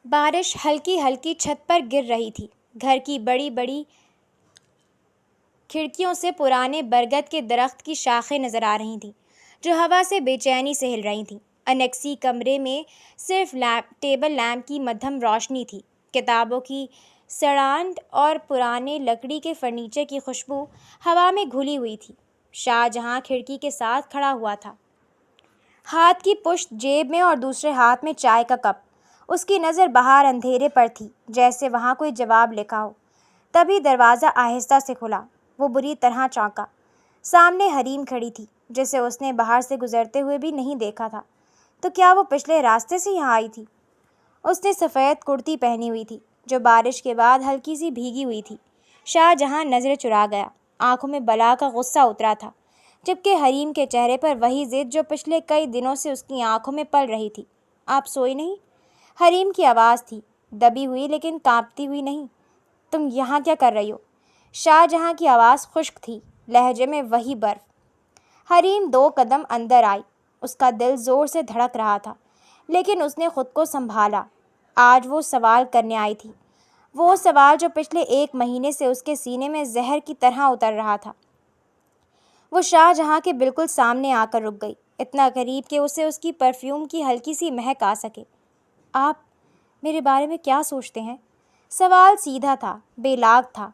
بارش ہلکی ہلکی چھت پر گر رہی تھی۔ گھر کی بڑی بڑی کھڑکیوں سے پرانے برگد کے درخت کی شاخیں نظر آ رہی تھیں جو ہوا سے بے چینی سے ہل رہی تھیں۔ انیکسی کمرے میں صرف ٹیبل لیمپ کی مدھم روشنی تھی۔ کتابوں کی سڑانٹ اور پرانے لکڑی کے فرنیچر کی خوشبو ہوا میں گھلی ہوئی تھی۔ شاہ جہاں کھڑکی کے ساتھ کھڑا ہوا تھا، ہاتھ کی پشت جیب میں اور دوسرے ہاتھ میں چائے کا کپ۔ اس کی نظر باہر اندھیرے پر تھی، جیسے وہاں کوئی جواب لکھا ہو۔ تبھی دروازہ آہستہ سے کھلا۔ وہ بری طرح چونکا۔ سامنے حریم کھڑی تھی، جسے اس نے باہر سے گزرتے ہوئے بھی نہیں دیکھا تھا۔ تو کیا وہ پچھلے راستے سے یہاں آئی تھی؟ اس نے سفید کرتی پہنی ہوئی تھی جو بارش کے بعد ہلکی سی بھیگی ہوئی تھی۔ شاہ جہاں نظر چرا گیا۔ آنکھوں میں بلا کا غصہ اترا تھا، جبکہ حریم کے چہرے پر وہی ضد جو پچھلے کئی دنوں سے اس کی آنکھوں میں پل رہی تھی۔ آپ سوئی نہیں؟ حریم کی آواز تھی، دبی ہوئی لیکن کانپتی ہوئی نہیں۔ تم یہاں کیا کر رہی ہو؟ شاہ جہاں کی آواز خشک تھی، لہجے میں وہی برف۔ حریم 2 قدم اندر آئی۔ اس کا دل زور سے دھڑک رہا تھا، لیکن اس نے خود کو سنبھالا۔ آج وہ سوال کرنے آئی تھی، وہ سوال جو پچھلے 1 مہینے سے اس کے سینے میں زہر کی طرح اتر رہا تھا۔ وہ شاہ جہاں کے بالکل سامنے آ کر رک گئی، اتنا قریب کہ اسے اس کی پرفیوم کی ہلکی سی مہک آ سکے۔ آپ میرے بارے میں کیا سوچتے ہیں؟ سوال سیدھا تھا، بے لاگ تھا۔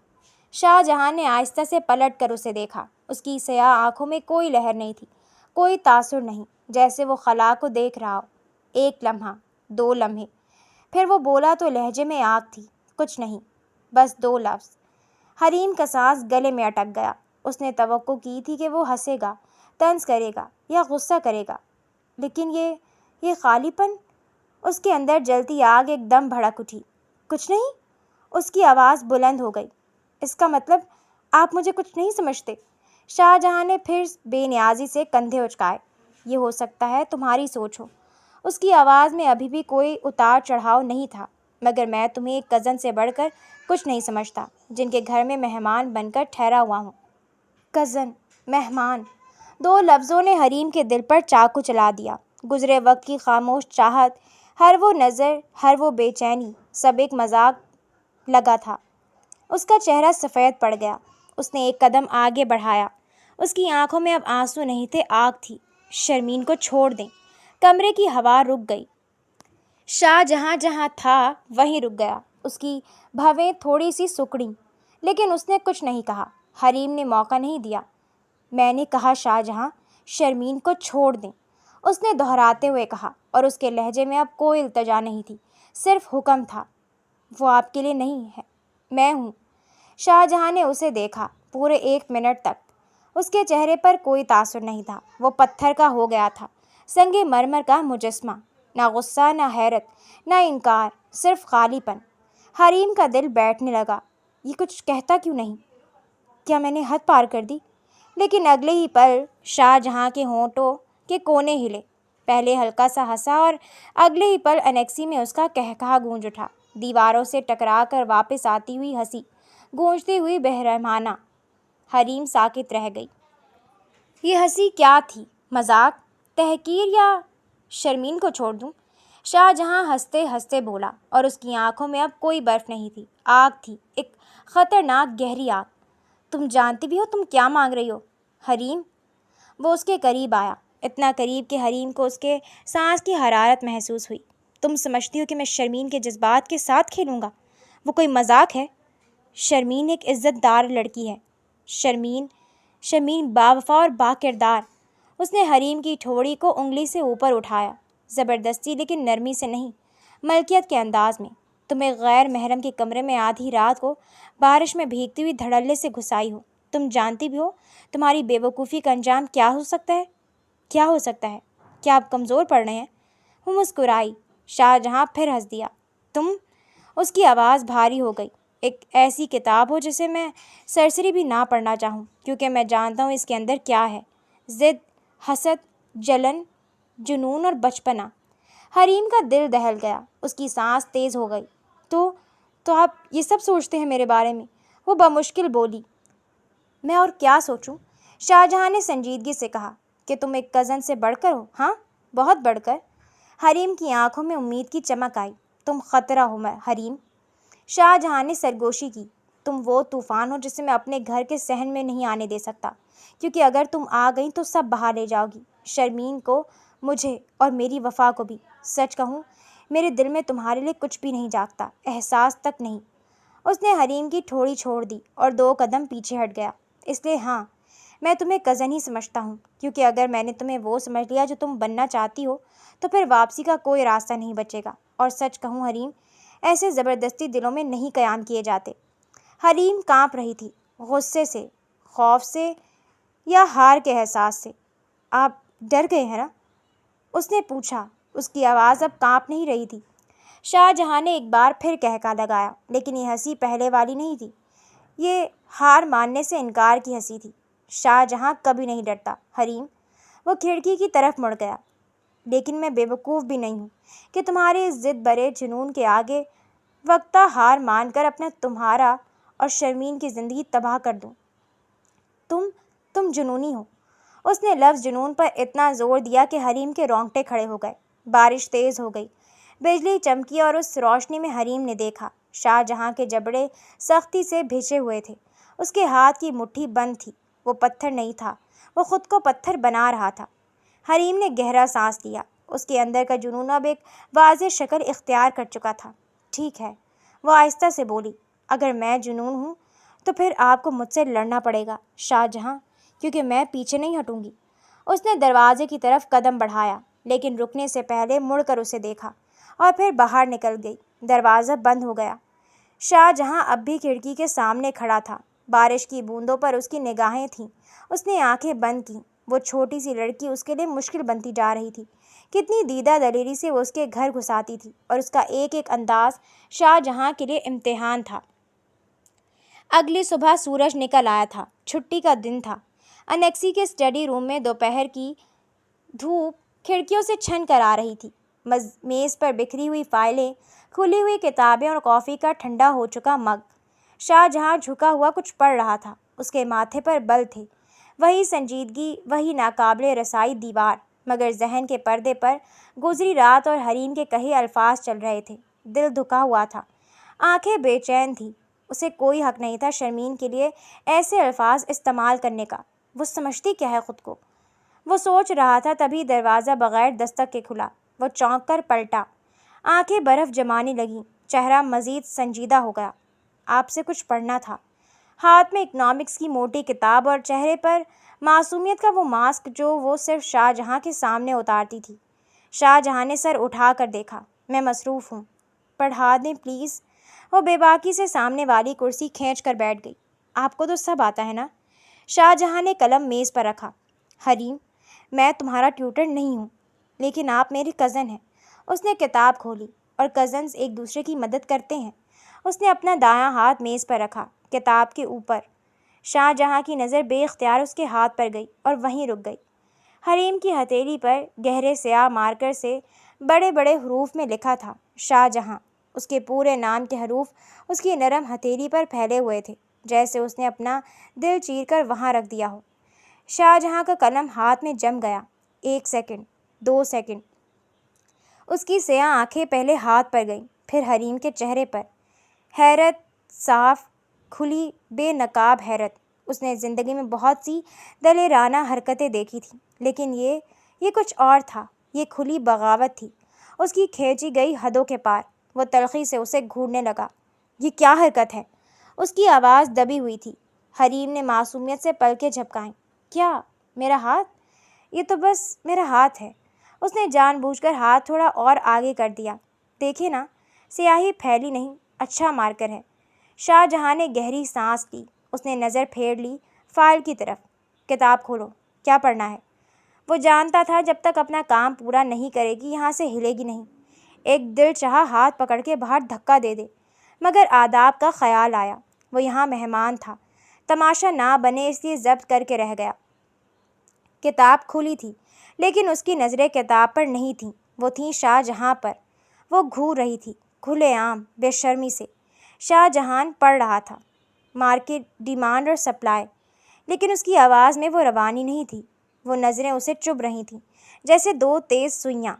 شاہ جہاں نے آہستہ سے پلٹ کر اسے دیکھا۔ اس کی سیاہ آنکھوں میں کوئی لہر نہیں تھی، کوئی تاثر نہیں، جیسے وہ خلا کو دیکھ رہا ہو۔ 1 لمحہ، 2 لمحے، پھر وہ بولا تو لہجے میں آگ تھی، کچھ نہیں، بس 2 لفظ۔ حریم کا سانس گلے میں اٹک گیا۔ اس نے توقع کی تھی کہ وہ ہنسے گا، طنز کرے گا یا غصہ کرے گا، لیکن یہ خالی پن۔ اس کے اندر جلتی آگ ایک دم بھڑک اٹھی۔ کچھ نہیں؟ اس کی آواز بلند ہو گئی۔ اس کا مطلب آپ مجھے کچھ نہیں سمجھتے؟ شاہ جہاں نے پھر بے نیازی سے کندھے اچکائے۔ یہ ہو سکتا ہے تمہاری سوچ ہو۔ اس کی آواز میں ابھی بھی کوئی اتار چڑھاؤ نہیں تھا، مگر میں تمہیں ایک کزن سے بڑھ کر کچھ نہیں سمجھتا، جن کے گھر میں مہمان بن کر ٹھہرا ہوا ہوں۔ کزن، مہمان، 2 لفظوں نے حریم کے دل پر چاقو چلا دیا۔ گزرے وقت کی خاموش چاہت، ہر وہ نظر، ہر وہ بے چینی، سب ایک مذاق لگا تھا۔ اس کا چہرہ سفید پڑ گیا۔ اس نے ایک قدم آگے بڑھایا۔ اس کی آنکھوں میں اب آنسو نہیں تھے، آگ تھی۔ شرمین کو چھوڑ دیں۔ کمرے کی ہوا رک گئی۔ شاہ جہاں تھا وہیں رک گیا۔ اس کی بھویں تھوڑی سی سکڑیں، لیکن اس نے کچھ نہیں کہا۔ حریم نے موقع نہیں دیا۔ میں نے کہا شاہ جہاں، شرمین کو چھوڑ دیں، اس نے دہراتے ہوئے کہا، اور اس کے لہجے میں اب کوئی التجا نہیں تھی، صرف حکم تھا۔ وہ آپ کے لیے نہیں ہے، میں ہوں۔ شاہ جہاں نے اسے دیکھا پورے 1 منٹ تک۔ اس کے چہرے پر کوئی تاثر نہیں تھا، وہ پتھر کا ہو گیا تھا، سنگ مرمر کا مجسمہ۔ نہ غصہ، نہ حیرت، نہ انکار، صرف خالی پن۔ حریم کا دل بیٹھنے لگا۔ یہ کچھ کہتا کیوں نہیں؟ کیا میں نے حد پار کر دی؟ لیکن اگلے ہی پل شاہ جہاں کے ہونٹوں کے کونے ہلے۔ پہلے ہلکا سا ہنسا اور اگلے ہی پل انیکسی میں اس کا قہقہا گونج اٹھا، دیواروں سے ٹکرا کر واپس آتی ہوئی ہنسی، گونجتی ہوئی بہرحمانہ۔ حریم ساکت رہ گئی۔ یہ ہنسی کیا تھی؟ مذاق، تحقیر، یا شرمین کو چھوڑ دوں؟ شاہ جہاں ہنستے ہنستے بولا، اور اس کی آنکھوں میں اب کوئی برف نہیں تھی، آگ تھی، ایک خطرناک گہری آگ۔ تم جانتی بھی ہو تم کیا مانگ رہی ہو؟ حریم، وہ اس کے قریب آیا، اتنا قریب کہ حریم کو اس کے سانس کی حرارت محسوس ہوئی۔ تم سمجھتی ہو کہ میں شرمین کے جذبات کے ساتھ کھیلوں گا؟ وہ کوئی مذاق ہے؟ شرمین ایک عزت دار لڑکی ہے۔ شرمین باوفا اور با کردار۔ اس نے حریم کی ٹھوڑی کو انگلی سے اوپر اٹھایا، زبردستی لیکن نرمی سے نہیں، ملکیت کے انداز میں۔ تم ایک غیر محرم کے کمرے میں آدھی رات کو بارش میں بھیگتی ہوئی دھڑلے سے گھس آئی ہو۔ تم جانتی بھی ہو تمہاری بے وقوفی کا انجام کیا ہو سکتا ہے؟ کیا ہو سکتا ہے؟ کیا آپ کمزور پڑ رہے ہیں؟ وہ مسکرائی۔ شاہ جہاں پھر ہنس دیا۔ تم؟ اس کی آواز بھاری ہو گئی۔ ایک ایسی کتاب ہو جسے میں سرسری بھی نہ پڑھنا چاہوں، کیونکہ میں جانتا ہوں اس کے اندر کیا ہے، ضد، حسد، جلن، جنون اور بچپنا۔ حریم کا دل دہل گیا، اس کی سانس تیز ہو گئی۔ تو آپ یہ سب سوچتے ہیں میرے بارے میں؟ وہ بمشکل بولی۔ میں اور کیا سوچوں؟ شاہ جہاں نے سنجیدگی سے کہا کہ تم ایک کزن سے بڑھ کر ہو، ہاں، بہت بڑھ کر۔ حریم کی آنکھوں میں امید کی چمک آئی۔ تم خطرہ ہو حریم۔ شاہ جہاں نے سرگوشی کی، تم وہ طوفان ہو جسے میں اپنے گھر کے صحن میں نہیں آنے دے سکتا، کیونکہ اگر تم آ گئیں تو سب بہا لے جاؤ گی، شرمین کو، مجھے اور میری وفا کو بھی۔ سچ کہوں میرے دل میں تمہارے لیے کچھ بھی نہیں جاگتا، احساس تک نہیں۔ اس نے حریم کی ٹھوڑی چھوڑ دی اور 2 قدم پیچھے ہٹ گیا۔ اس لیے ہاں، میں تمہیں کزن ہی سمجھتا ہوں، کیونکہ اگر میں نے تمہیں وہ سمجھ لیا جو تم بننا چاہتی ہو تو پھر واپسی کا کوئی راستہ نہیں بچے گا۔ اور سچ کہوں حریم، ایسے زبردستی دلوں میں نہیں قیام کیے جاتے۔ حریم کانپ رہی تھی، غصے سے، خوف سے یا ہار کے احساس سے۔ آپ ڈر گئے ہیں نا؟ اس نے پوچھا۔ اس کی آواز اب کانپ نہیں رہی تھی۔ شاہ جہاں نے ایک بار پھر کہکا لگایا، لیکن یہ ہنسی پہلے والی نہیں تھی، یہ ہار ماننے سے انکار کی ہنسی تھی۔ شاہ جہاں کبھی نہیں ڈرتا حریم۔ وہ کھڑکی کی طرف مڑ گیا۔ لیکن میں بے وقوف بھی نہیں ہوں کہ تمہارے اس ضد برے جنون کے آگے وقتہ ہار مان کر اپنا، تمہارا اور شرمین کی زندگی تباہ کر دوں۔ تم جنونی ہو۔ اس نے لفظ جنون پر اتنا زور دیا کہ حریم کے رونگٹے کھڑے ہو گئے۔ بارش تیز ہو گئی، بجلی چمکی اور اس روشنی میں حریم نے دیکھا شاہ جہاں کے جبڑے سختی سے بھیجے ہوئے تھے، اس کے ہاتھ کی مٹھی بند تھی، وہ پتھر نہیں تھا، وہ خود کو پتھر بنا رہا تھا۔ حریم نے گہرا سانس لیا، اس کے اندر کا جنون اب ایک واضح شکل اختیار کر چکا تھا۔ ٹھیک ہے، وہ آہستہ سے بولی، اگر میں جنون ہوں تو پھر آپ کو مجھ سے لڑنا پڑے گا شاہ جہاں، کیونکہ میں پیچھے نہیں ہٹوں گی۔ اس نے دروازے کی طرف قدم بڑھایا، لیکن رکنے سے پہلے مڑ کر اسے دیکھا اور پھر باہر نکل گئی۔ دروازہ بند ہو گیا۔ شاہ جہاں اب بھی کھڑکی کے سامنے کھڑا تھا، بارش کی بوندوں پر اس کی نگاہیں تھیں۔ اس نے آنکھیں بند کیں۔ وہ چھوٹی سی لڑکی اس کے لیے مشکل بنتی جا رہی تھی۔ کتنی دیدہ دلیری سے وہ اس کے گھر گھساتی تھی، اور اس کا ایک ایک انداز شاہ جہاں کے لیے امتحان تھا۔ اگلی صبح سورج نکل آیا تھا، چھٹی کا دن تھا۔ انیکسی کے اسٹڈی روم میں دوپہر کی دھوپ کھڑکیوں سے چھن کر آ رہی تھی۔ میز پر بکھری ہوئی فائلیں، کھلی ہوئی کتابیں اور کافی کا ٹھنڈا ہو چکا مگ۔ شاہ جہاں جھکا ہوا کچھ پڑھ رہا تھا، اس کے ماتھے پر بل تھے، وہی سنجیدگی، وہی ناقابل رسائی دیوار، مگر ذہن کے پردے پر گزری رات اور حریم کے کہے الفاظ چل رہے تھے۔ دل دھکا ہوا تھا، آنکھیں بے چین تھیں۔ اسے کوئی حق نہیں تھا شرمین کے لیے ایسے الفاظ استعمال کرنے کا۔ وہ سمجھتی کیا ہے خود کو؟ وہ سوچ رہا تھا، تبھی دروازہ بغیر دستک کے کھلا۔ وہ چونک کر پلٹا، آنکھیں برف جمانے لگیں، چہرہ مزید سنجیدہ ہو گیا۔ آپ سے کچھ پڑھنا تھا۔ ہاتھ میں اکنامکس کی موٹی کتاب اور چہرے پر معصومیت کا وہ ماسک جو وہ صرف شاہ جہاں کے سامنے اتارتی تھی۔ شاہ جہاں نے سر اٹھا کر دیکھا۔ میں مصروف ہوں، پڑھا دیں پلیز۔ وہ بے باکی سے سامنے والی کرسی کھینچ کر بیٹھ گئی۔ آپ کو تو سب آتا ہے نا؟ شاہ جہاں نے قلم میز پر رکھا۔ حریم، میں تمہارا ٹیوٹر نہیں ہوں، لیکن آپ میری کزن ہیں۔ اس نے کتاب کھولی، اور کزنز ایک دوسرے کی مدد کرتے ہیں۔ اس نے اپنا دایاں ہاتھ میز پر رکھا، کتاب کے اوپر۔ شاہ جہاں کی نظر بے اختیار اس کے ہاتھ پر گئی اور وہیں رک گئی۔ حریم کی ہتھیلی پر گہرے سیاہ مارکر سے بڑے بڑے حروف میں لکھا تھا شاہ جہاں۔ اس کے پورے نام کے حروف اس کی نرم ہتھیلی پر پھیلے ہوئے تھے، جیسے اس نے اپنا دل چیر کر وہاں رکھ دیا ہو۔ شاہ جہاں کا قلم ہاتھ میں جم گیا۔ 1 سیکنڈ، 2 سیکنڈ۔ اس کی سیاہ آنکھیں پہلے ہاتھ پر گئیں، پھر حریم کے چہرے پر۔ حیرت، صاف کھلی بے نقاب حیرت۔ اس نے زندگی میں بہت سی دلیرانہ حرکتیں دیکھی تھیں، لیکن یہ کچھ اور تھا۔ یہ کھلی بغاوت تھی، اس کی کھینچی گئی حدوں کے پار۔ وہ تلخی سے اسے گھورنے لگا۔ یہ کیا حرکت ہے؟ اس کی آواز دبی ہوئی تھی۔ حریم نے معصومیت سے پلکیں جھپکائیں۔ کیا؟ میرا ہاتھ؟ یہ تو بس میرا ہاتھ ہے۔ اس نے جان بوجھ کر ہاتھ تھوڑا اور آگے کر دیا۔ دیکھے نا، سیاہی پھیلی نہیں، اچھا مارکر ہے۔ شاہ جہاں نے گہری سانس لی۔ اس نے نظر پھیر لی فائل کی طرف۔ کتاب کھولو، کیا پڑھنا ہے؟ وہ جانتا تھا جب تک اپنا کام پورا نہیں کرے گی یہاں سے ہلے گی نہیں۔ ایک دل چاہا ہاتھ پکڑ کے باہر دھکا دے دے، مگر آداب کا خیال آیا۔ وہ یہاں مہمان تھا، تماشا نہ بنے اس لیے ضبط کر کے رہ گیا۔ کتاب کھلی تھی، لیکن اس کی نظریں کتاب پر نہیں تھیں، وہ تھیں شاہ جہاں پر۔ وہ گھور رہی تھی، کھلے عام، بے شرمی سے۔ شاہ جہان پڑھ رہا تھا، مارکیٹ، ڈیمانڈ اور سپلائی، لیکن اس کی آواز میں وہ روانی نہیں تھی۔ وہ نظریں اسے چبھ رہی تھیں، جیسے 2 تیز سوئیاں۔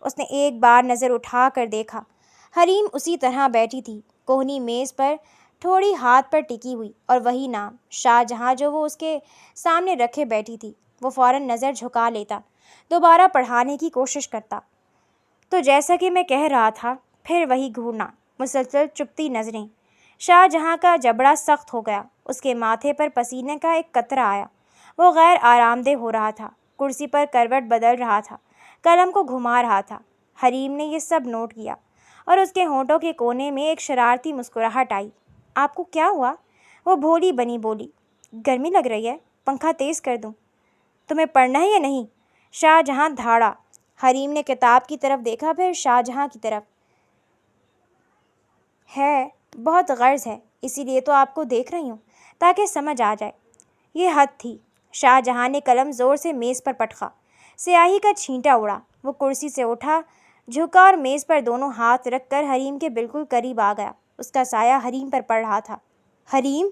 اس نے ایک بار نظر اٹھا کر دیکھا۔ حریم اسی طرح بیٹھی تھی، کوہنی میز پر تھوڑی ہاتھ پر ٹکی ہوئی، اور وہی نام شاہ جہاں جو وہ اس کے سامنے رکھے بیٹھی تھی۔ وہ فوراً نظر جھکا لیتا، دوبارہ پڑھانے کی کوشش کرتا۔ تو جیسا کہ میں کہہ رہا تھا، پھر وہی گھورنا، مسلسل چپتی نظریں۔ شاہ جہاں کا جبڑا سخت ہو گیا، اس کے ماتھے پر پسینے کا ایک قطرہ آیا۔ وہ غیر آرام دہ ہو رہا تھا، کرسی پر کروٹ بدل رہا تھا، قلم کو گھما رہا تھا۔ حریم نے یہ سب نوٹ کیا، اور اس کے ہونٹوں کے کونے میں ایک شرارتی مسکراہٹ آئی۔ آپ کو کیا ہوا؟ وہ بھولی بنی بولی۔ گرمی لگ رہی ہے، پنکھا تیز کر دوں؟ تمہیں پڑھنا ہے یا نہیں؟ شاہ جہاں دھاڑا۔ حریم نے کتاب کی طرف دیکھا، پھر شاہ جہاں کی طرف۔ ہے، بہت غرض ہے، اسی لیے تو آپ کو دیکھ رہی ہوں، تاکہ سمجھ آ جائے۔ یہ حد تھی۔ شاہ جہاں نے قلم زور سے میز پر پٹخا، سیاہی کا چھینٹا اڑا۔ وہ کرسی سے اٹھا، جھکا اور میز پر دونوں ہاتھ رکھ کر حریم کے بالکل قریب آ گیا۔ اس کا سایہ حریم پر پڑ رہا تھا۔ حریم!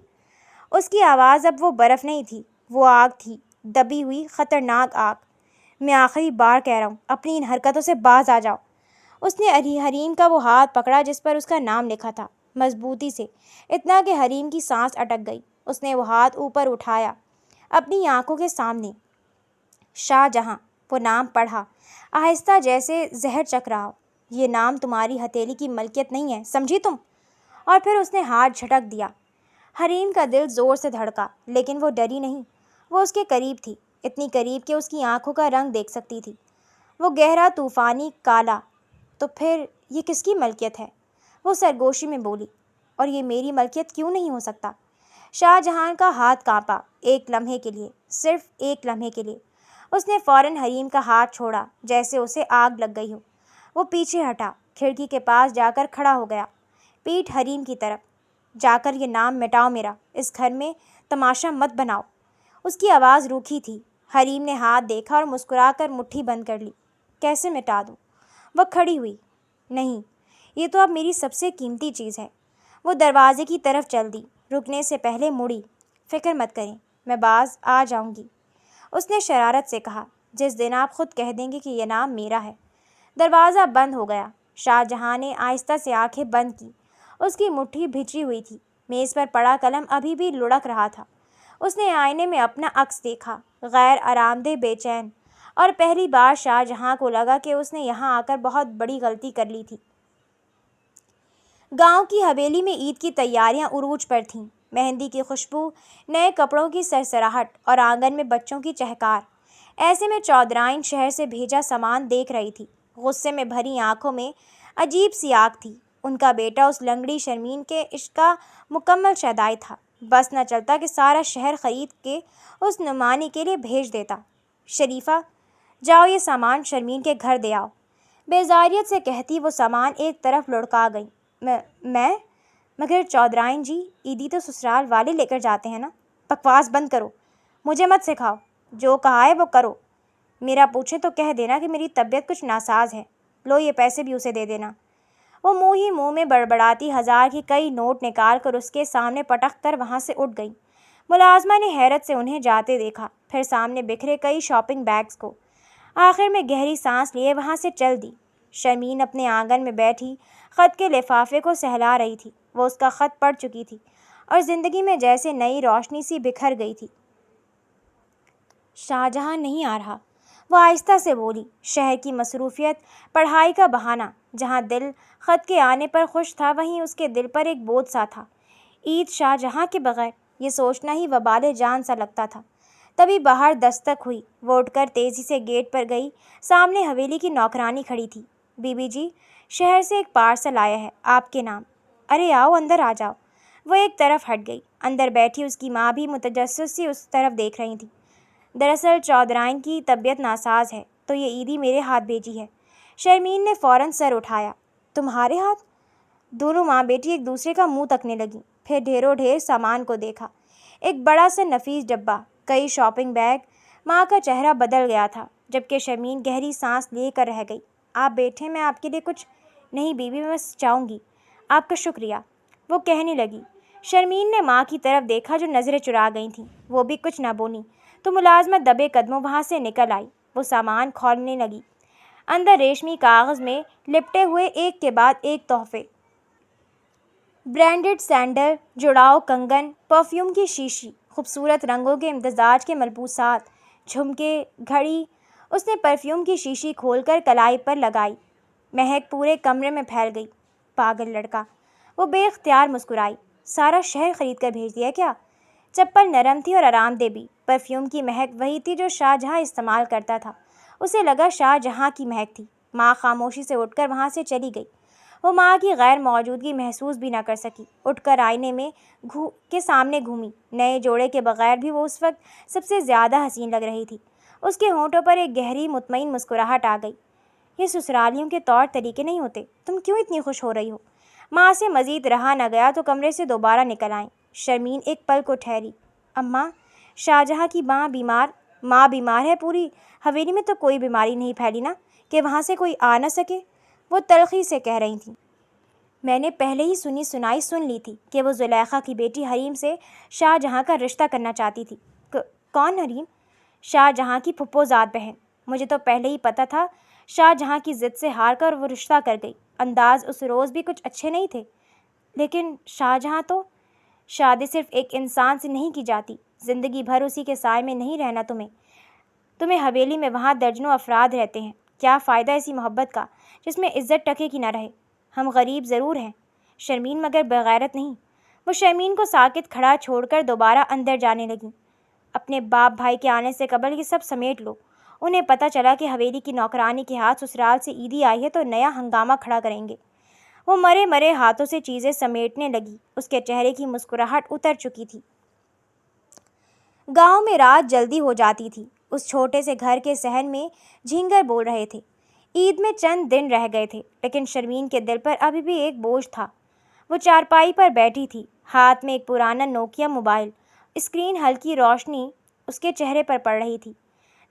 اس کی آواز اب وہ برف نہیں تھی، وہ آگ تھی، دبی ہوئی خطرناک آگ۔ میں آخری بار کہہ رہا ہوں، اپنی ان حرکتوں سے باز آ جاؤ۔ اس نے حریم کا وہ ہاتھ پکڑا جس پر اس کا نام لکھا تھا، مضبوطی سے، اتنا کہ حریم کی سانس اٹک گئی۔ اس نے وہ ہاتھ اوپر اٹھایا، اپنی آنکھوں کے سامنے۔ شاہ جہاں، وہ نام پڑھا، آہستہ، جیسے زہر چکھ رہا ہو۔ یہ نام تمہاری ہتھیلی کی ملکیت نہیں ہے، سمجھی تم؟ اور پھر اس نے ہاتھ جھٹک دیا۔ حریم کا دل زور سے دھڑکا، لیکن وہ ڈری نہیں۔ وہ اس کے قریب تھی، اتنی قریب کہ اس کی آنکھوں کا رنگ دیکھ سکتی تھی، وہ گہرا، طوفانی کالا۔ تو پھر یہ کس کی ملکیت ہے؟ وہ سرگوشی میں بولی۔ اور یہ میری ملکیت کیوں نہیں ہو سکتا؟ شاہ جہاں کا ہاتھ کانپا، ایک لمحے کے لیے، صرف ایک لمحے کے لیے۔ اس نے فوراً حریم کا ہاتھ چھوڑا، جیسے اسے آگ لگ گئی ہو۔ وہ پیچھے ہٹا، کھڑکی کے پاس جا کر کھڑا ہو گیا، پیٹھ حریم کی طرف۔ جا کر یہ نام مٹاؤ میرا، اس گھر میں تماشا مت بناؤ۔ اس کی آواز روکھی تھی۔ حریم نے ہاتھ دیکھا اور مسکرا کر مٹھی بند کر لی۔ کیسے مٹا دوں؟ وہ کھڑی ہوئی۔ نہیں، یہ تو اب میری سب سے قیمتی چیز ہے۔ وہ دروازے کی طرف چل دی، رکنے سے پہلے مڑی۔ فکر مت کریں، میں باز آ جاؤں گی، اس نے شرارت سے کہا، جس دن آپ خود کہہ دیں گے کہ یہ نام میرا ہے۔ دروازہ بند ہو گیا۔ شاہ جہاں نے آہستہ سے آنکھیں بند کی۔ اس کی مٹھی بھیجی ہوئی تھی، میز پر پڑا قلم ابھی بھی لڑک رہا تھا۔ اس نے آئینے میں اپنا عکس دیکھا، غیر آرام دہ، بے چین، اور پہلی بار شاہ جہاں کو لگا کہ اس نے یہاں آ کر بہت بڑی غلطی کر لی تھی۔ گاؤں کی حویلی میں عید کی تیاریاں عروج پر تھیں۔ مہندی کی خوشبو، نئے کپڑوں کی سرسراہٹ، اور آنگن میں بچوں کی چہکار۔ ایسے میں چودرائن شہر سے بھیجا سامان دیکھ رہی تھی۔ غصے میں بھری آنکھوں میں عجیب سی آگ تھی۔ ان کا بیٹا اس لنگڑی شرمین کے عشق کا مکمل شیدائی تھا۔ بس نہ چلتا کہ سارا شہر خرید کے اس نعمانی کے لیے بھیج دیتا۔ شریفہ، جاؤ یہ سامان شرمین کے گھر دے آؤ، بیزاریت سے کہتی وہ سامان ایک طرف لڑکا گئی۔ میں مگر چودرائن جی، عیدی تو سسرال والے لے کر جاتے ہیں نا۔ بکواس بند کرو، مجھے مت سکھاؤ، جو کہا ہے وہ کرو۔ میرا پوچھے تو کہہ دینا کہ میری طبیعت کچھ ناساز ہے۔ لو یہ پیسے بھی اسے دے دینا۔ وہ منہ ہی منہ میں بڑبڑاتی 1000 کے کئی نوٹ نکال کر اس کے سامنے پٹک کر وہاں سے اٹھ گئی۔ ملازمہ نے حیرت سے انہیں جاتے دیکھا، پھر سامنے بکھرے کئی شاپنگ بیگز کو۔ آخر میں گہری سانس لیے وہاں سے چل دی۔ شرمین اپنے آنگن میں بیٹھی خط کے لفافے کو سہلا رہی تھی۔ وہ اس کا خط پڑھ چکی تھی، اور زندگی میں جیسے نئی روشنی سی بکھر گئی تھی۔ شاہ جہاں نہیں آ رہا، وہ آہستہ سے بولی۔ شہر کی مصروفیت، پڑھائی کا بہانہ۔ جہاں دل خط کے آنے پر خوش تھا، وہیں اس کے دل پر ایک بوجھ سا تھا۔ عید شاہ جہاں کے بغیر، یہ سوچنا ہی وبال جان سا لگتا تھا۔ تبھی باہر دستک ہوئی۔ وہ اٹھ کر تیزی سے گیٹ پر گئی۔ سامنے حویلی کی نوکرانی کھڑی تھی۔ بی بی جی، شہر سے ایک پارسل آیا ہے آپ کے نام۔ ارے آؤ، اندر آ جاؤ۔ وہ ایک طرف ہٹ گئی۔ اندر بیٹھی اس کی ماں بھی متجسس سی اس طرف دیکھ رہی تھی۔ دراصل چودرائن کی طبیعت ناساز ہے، تو یہ عیدی میرے ہاتھ بھیجی ہے۔ شرمین نے فوراً سر اٹھایا۔ تمہارے ہاتھ؟ دونوں ماں بیٹی ایک دوسرے کا منہ تکنے لگیں، پھر ڈھیروں ڈھیر سامان کو دیکھا۔ ایک بڑا سا نفیس ڈبہ، کئی شاپنگ بیگ۔ ماں کا چہرہ بدل گیا تھا، جبکہ شرمین گہری سانس لے کر رہ گئی۔ آپ بیٹھیں، میں آپ کے لیے کچھ نہیں بیوی، میں بس چاہوں گی۔ آپ کا شکریہ، وہ کہنے لگی۔ شرمین نے ماں کی طرف دیکھا جو نظریں چرا گئی تھیں۔ وہ بھی کچھ نہ بولی تو ملازمت دبے قدموں وہاں سے نکل آئی۔ وہ سامان کھولنے لگی۔ اندر ریشمی کاغذ میں لپٹے ہوئے ایک کے بعد ایک تحفے، برانڈڈ سینڈل، جڑاؤ کنگن، پرفیوم کی شیشی، خوبصورت رنگوں کے امتزاج کے ملبوسات، جھمکے، گھڑی۔ اس نے پرفیوم کی شیشی کھول کر کلائی پر لگائی۔ مہک پورے کمرے میں پھیل گئی۔ پاگل لڑکا، وہ بے اختیار مسکرائی۔ سارا شہر خرید کر بھیج دیا کیا؟ چپل نرم تھی اور آرام دہ بھی۔ پرفیوم کی مہک وہی تھی جو شاہ جہاں استعمال کرتا تھا۔ اسے لگا شاہ جہاں کی مہک تھی۔ ماں خاموشی سے اٹھ کر وہاں سے چلی گئی۔ وہ ماں کی غیر موجودگی محسوس بھی نہ کر سکی۔ اٹھ کر آئینے میں کے سامنے گھومی۔ نئے جوڑے کے بغیر بھی وہ اس وقت سب سے زیادہ حسین لگ رہی تھی۔ اس کے ہونٹوں پر ایک گہری مطمئن مسکراہٹ آ گئی۔ یہ سسرالیوں کے طور طریقے نہیں ہوتے، تم کیوں اتنی خوش ہو رہی ہو؟ ماں سے مزید رہا نہ گیا تو کمرے سے دوبارہ نکل آئیں۔ شرمین ایک پل کو ٹھہری۔ اماں، شاہ جہاں کی ماں بیمار ہے۔ پوری حویلی میں تو کوئی بیماری نہیں پھیلی نا کہ وہاں سے کوئی آ نہ سکے؟ وہ تلخی سے کہہ رہی تھیں۔ میں نے پہلے ہی سن لی تھی کہ وہ زلیخا کی بیٹی حریم سے شاہ جہاں کا رشتہ کرنا چاہتی تھی۔ کون حریم؟ شاہ جہاں کی پھپھو زاد بہن۔ مجھے تو پہلے ہی پتہ تھا۔ شاہ جہاں کی ضد سے ہار کر وہ رشتہ کر گئی۔ انداز اس روز بھی کچھ اچھے نہیں تھے۔ لیکن شاہ جہاں تو… شادی صرف ایک انسان سے نہیں کی جاتی۔ زندگی بھر اسی کے سائے میں نہیں رہنا تمہیں حویلی میں وہاں درجنوں افراد رہتے ہیں۔ کیا فائدہ ایسی محبت کا جس میں عزت ٹکے کی نہ رہے؟ ہم غریب ضرور ہیں شرمین، مگر بغیرت نہیں۔ وہ شرمین کو ساکت کھڑا چھوڑ کر دوبارہ اندر جانے لگیں۔ اپنے باپ بھائی کے آنے سے قبل یہ سب سمیٹ لو۔ انہیں پتہ چلا کہ حویلی کی نوکرانی کے ہاتھ سسرال سے عیدی آئی ہے تو نیا ہنگامہ کھڑا کریں گے۔ وہ مرے ہاتھوں سے چیزیں سمیٹنے لگی۔ اس کے چہرے کی مسکراہٹ اتر چکی تھی۔ گاؤں میں رات جلدی ہو جاتی تھی۔ اس چھوٹے سے گھر کے صحن میں جھینگر بول رہے تھے۔ عید میں چند دن رہ گئے تھے، لیکن شرمین کے دل پر ابھی بھی ایک بوجھ تھا۔ وہ چارپائی پر بیٹھی تھی، ہاتھ میں ایک پرانا نوکیا موبائل۔ اسکرین ہلکی روشنی اس کے چہرے پر پڑ رہی تھی۔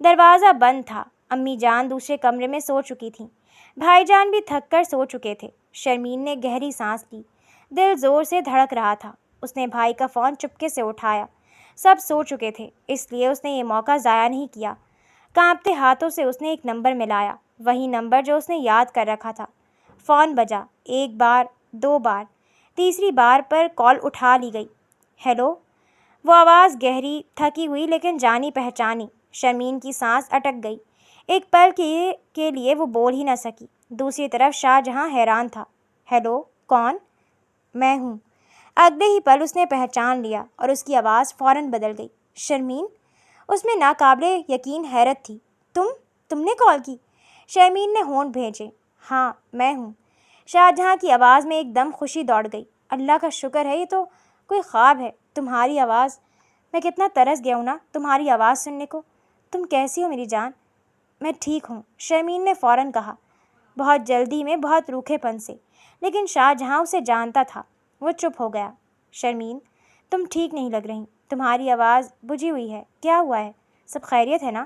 دروازہ بند تھا۔ امی جان دوسرے کمرے میں سو چکی تھیں۔ بھائی جان بھی تھک کر سو چکے تھے۔ شرمین نے گہری سانس لی۔ دل زور سے دھڑک رہا تھا۔ اس نے بھائی کا فون چپکے سے اٹھایا۔ سب سو چکے تھے، اس لیے اس نے یہ موقع ضائع نہیں کیا۔ کانپتے ہاتھوں سے اس نے ایک نمبر ملایا، وہی نمبر جو اس نے یاد کر رکھا تھا۔ فون بجا، ایک بار، دو بار، تیسری بار پر کال اٹھا لی گئی۔ ہیلو؟ وہ آواز گہری، تھکی ہوئی لیکن جانی پہچانی۔ شرمین کی سانس اٹک گئی۔ ایک پل کے لیے وہ بول ہی نہ سکی۔ دوسری طرف شاہ جہاں حیران تھا۔ ہیلو، کون؟ میں ہوں۔ اگلے ہی پل اس نے پہچان لیا اور اس کی آواز فوراً بدل گئی۔ شرمین؟ اس میں ناقابل یقین حیرت تھی۔ تم نے کال کی؟ شرمین نے ہونٹ بھینچے۔ ہاں، میں ہوں۔ شاہ جہاں کی آواز میں ایک دم خوشی دوڑ گئی۔ اللہ کا شکر ہے، یہ تو کوئی خواب ہے۔ تمہاری آواز… میں کتنا ترس گیا ہوں نا تمہاری آواز سننے کو۔ تم کیسی ہو میری جان؟ میں ٹھیک ہوں، شرمین نے فوراً کہا، بہت جلدی میں، بہت روکھے پن سے۔ لیکن شاہ جہاں اسے جانتا تھا۔ وہ چپ ہو گیا۔ شرمین، تم ٹھیک نہیں لگ رہی، تمہاری آواز بجھی ہوئی ہے۔ کیا ہوا ہے؟ سب خیریت ہے نا؟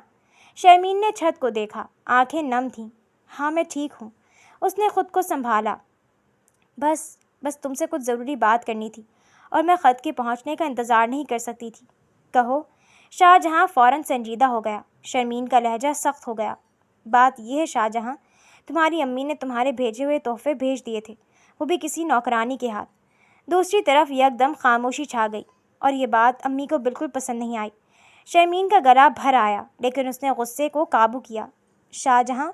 شرمین نے چھت کو دیکھا، آنکھیں نم تھیں۔ ہاں، میں ٹھیک ہوں۔ اس نے خود کو سنبھالا۔ بس تم سے کچھ ضروری بات کرنی تھی اور میں خط کے پہنچنے کا انتظار نہیں کر سکتی تھی۔ کہو۔ شاہ جہاں فوراً سنجیدہ ہو گیا۔ شرمین کا لہجہ سخت ہو گیا۔ بات یہ ہے شاہ جہاں، تمہاری امی نے تمہارے بھیجے ہوئے تحفے بھیج دیے تھے، وہ بھی کسی نوکرانی کے ہاتھ۔ دوسری طرف یکدم خاموشی چھا گئی، اور یہ بات امی کو بالکل پسند نہیں آئی۔ شرمین کا گلا بھر آیا، لیکن اس نے غصے کو قابو کیا۔ شاہ جہاں،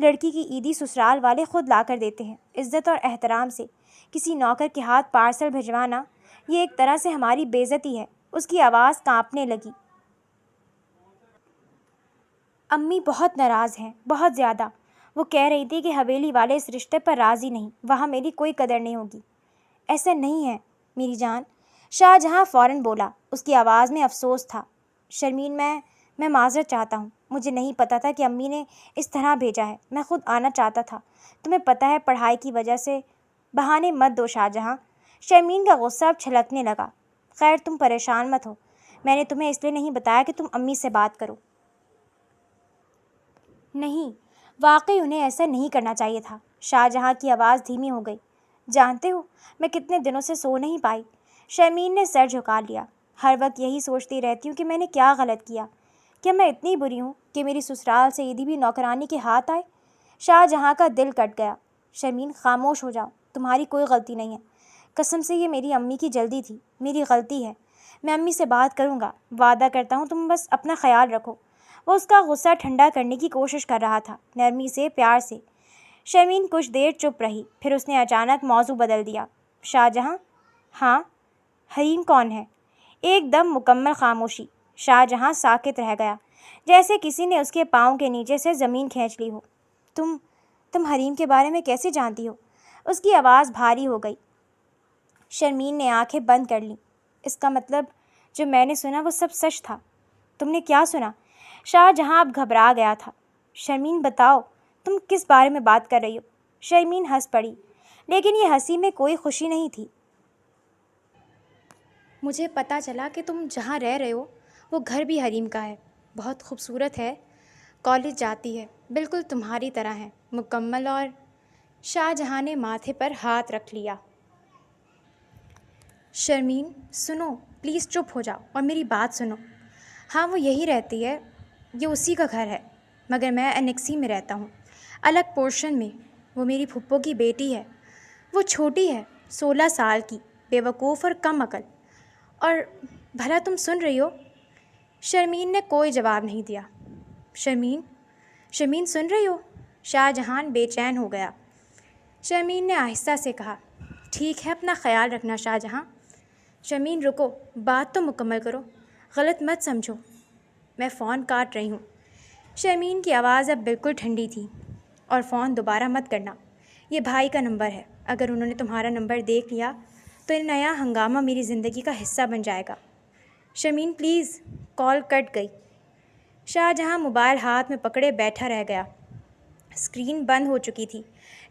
لڑکی کی عیدی سسرال والے خود لا کر دیتے ہیں، عزت اور احترام سے۔ کسی نوکر کے ہاتھ پارسل بھجوانا، یہ ایک طرح سے ہماری بے عزتی ہے۔ اس کی آواز کانپنے لگی۔ امی بہت ناراض ہیں، بہت زیادہ۔ وہ کہہ رہی تھی کہ حویلی والے اس رشتے پر راضی نہیں، وہاں میری کوئی قدر نہیں ہوگی۔ ایسا نہیں ہے میری جان، شاہ جہاں فوراً بولا۔ اس کی آواز میں افسوس تھا۔ شرمین، میں معذرت چاہتا ہوں۔ مجھے نہیں پتہ تھا کہ امی نے اس طرح بھیجا ہے۔ میں خود آنا چاہتا تھا۔ تمہیں پتہ ہے پڑھائی کی وجہ سے۔ بہانے مت دو شاہ جہاں۔ شرمین کا غصہ اب چھلکنے لگا۔ خیر، تم پریشان مت ہو۔ میں نے تمہیں اس لیے نہیں بتایا کہ تم امی سے بات کرو۔ نہیں، واقعی انہیں ایسا نہیں کرنا چاہیے تھا۔ شاہ جہاں کی آواز دھیمی ہو گئی۔ جانتے ہو، میں کتنے دنوں سے سو نہیں پائی۔ شرمین نے سر جھکا لیا۔ ہر وقت یہی سوچتی رہتی ہوں کہ میں نے کیا غلط کیا۔ کیا میں اتنی بری ہوں کہ میری سسرال سے عیدی بھی نوکرانی کے ہاتھ آئے؟ شاہ جہاں کا دل کٹ گیا۔ شرمین خاموش ہو جاؤ، تمہاری کوئی غلطی نہیں ہے، قسم سے یہ میری امی کی جلدی تھی، میری غلطی ہے، میں امی سے بات کروں گا، وعدہ کرتا ہوں، تم بس اپنا خیال رکھو۔ وہ اس کا غصہ ٹھنڈا کرنے کی کوشش کر رہا تھا، نرمی سے، پیار سے۔ شرمین کچھ دیر چپ رہی، پھر اس نے اچانک موضوع بدل دیا۔ شاہ جہاں؟ ہاں؟ حریم کون ہے؟ ایک دم مکمل خاموشی۔ شاہ جہاں ساکت رہ گیا، جیسے کسی نے اس کے پاؤں کے نیچے سے زمین کھینچ لی ہو۔ تم حریم کے بارے میں کیسے جانتی ہو؟ اس کی آواز بھاری ہو گئی۔ شرمین نے آنکھیں بند کر لیں۔ اس کا مطلب جو میں نے سنا وہ سب سچ تھا۔ تم نے کیا سنا؟ شاہ جہاں اب گھبرا گیا تھا۔ شرمین بتاؤ، تم کس بارے میں بات کر رہی ہو؟ شرمین ہنس پڑی، لیکن یہ ہنسی میں کوئی خوشی نہیں تھی۔ مجھے پتہ چلا کہ تم جہاں رہ رہے ہو وہ گھر بھی حریم کا ہے، بہت خوبصورت ہے، کالج جاتی ہے، بالکل تمہاری طرح ہے، مکمل۔ اور شاہ جہاں نے ماتھے پر ہاتھ رکھ لیا۔ شرمین سنو، پلیز چپ ہو جاؤ اور میری بات سنو۔ ہاں وہ یہی رہتی ہے، یہ اسی کا گھر ہے، مگر میں انیکسی میں رہتا ہوں، الگ پورشن میں۔ وہ میری پھپھو کی بیٹی ہے، وہ چھوٹی ہے، 16 سال کی، بے وقوف اور کم عقل۔ اور بھلا تم سن رہی ہو؟ شرمین نے کوئی جواب نہیں دیا۔ شرمین سن رہی ہو؟ شاہ جہان بے چین ہو گیا۔ شرمین نے آہستہ سے کہا، ٹھیک ہے، اپنا خیال رکھنا شاہ جہاں۔ شرمین رکو، بات تو مکمل کرو، غلط مت سمجھو، میں فون کاٹ رہی ہوں۔ شرمین کی آواز اب بالکل ٹھنڈی تھی۔ اور فون دوبارہ مت کرنا، یہ بھائی کا نمبر ہے، اگر انہوں نے تمہارا نمبر دیکھ لیا تو یہ نیا ہنگامہ میری زندگی کا حصہ بن جائے گا۔ شرمین پلیز۔ کال کٹ گئی۔ شاہ جہاں موبائل ہاتھ میں پکڑے بیٹھا رہ گیا۔ اسکرین بند ہو چکی تھی،